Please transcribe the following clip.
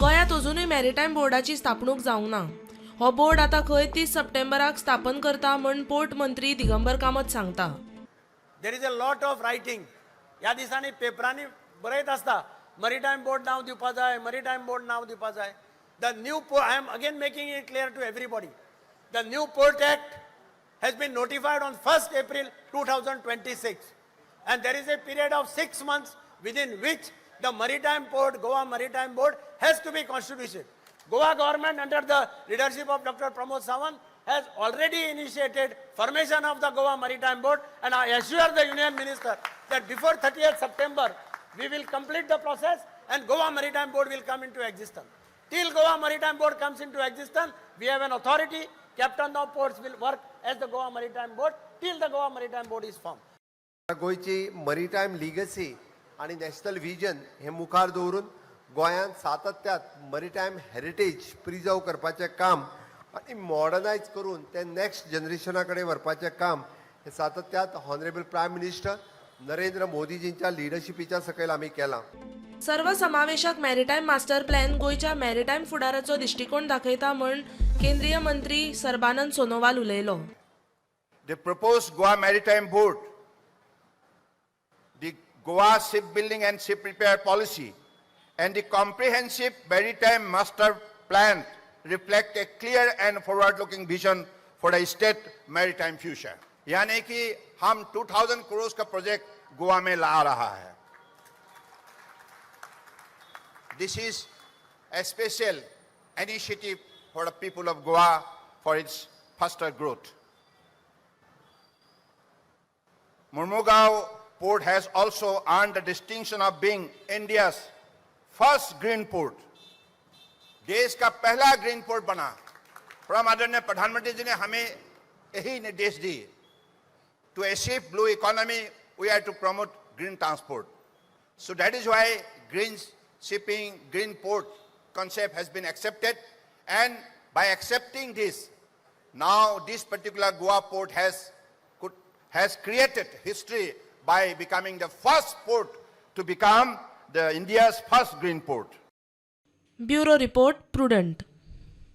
गोंयांत अजूनय मॅरिटायम बोर्डाची स्थापणूक जावंक ना। हो बोर्ड आता खंय 30 सप्टेंबराक स्थापन करता म्हण पोर्ट मंत्री दिगंबर कामत सांगता। There is a lot of writing ह्या दिसांनी पेपरांनी बरयत आसता मरीटायम बोर्ड नाव दिवपा जाय, मरीटायम बोर्ड नाव दिवपा जाय। The new I am again making it clear to everybody, the new port act has been notified on 1st April 2026 and there is a period of 6 months within which the maritime port, Goa Maritime Board has to be constituted. Goa government under the leadership of Dr. Pramod Sawant has already initiated formation of the Goa Maritime Board, and I assure the Union Minister that before 30th September we will complete the process and Goa Maritime Board will come into existence. Till Goa Maritime Board comes into existence, we have an authority. Captain of ports will work as the Goa Maritime Board till the Goa Maritime Board is formed. गोयची maritime legacy आणि national vision हे मुखार दवरून गोंयांत सातत्यात मरीटायम heritage preserve करपाचें काम आणि modernise करून ते नेक्स्ट जनरेशना कडेन व्हरपाचें काम हे सातत्यात हॉनरेबल प्रायम मिनिस्टर नरेंद्र मोदीजींच्या लिडरशिपीच्या सकयल आमी केलां। सर्वसमावेशक मॅरिटायम मास्टर प्लॅन गोयच्या मॅरिटायम फुडाराचो दृष्टिकोन दाखयता म्हण केंद्रीय मंत्री सर्बानंद सोनोवाल उलयलो। The proposed Goa Maritime Board, the Goa Shipbuilding and Ship Repair Policy, and the comprehensive maritime master plan reflect a clear and forward-looking vision for the state maritime future. यानी कि हम 2000 करोड़ का प्रोजेक्ट गोवा में ला रहा है। This is a special initiative for the people of Goa for its faster growth. Mormugao Port has also earned the distinction of being India's first green port. देश का पहला ग्रीन पोर्ट बना। परम आदरणीय प्रधानमंत्री जी ने हमें यही निर्देश दिए। To achieve blue economy, we have to promote green transport. So that is why green shipping, green port concept has been accepted, and by accepting this, now this particular Goa port has created history by becoming the first port to become the India's first green port. Bureau report, prudent.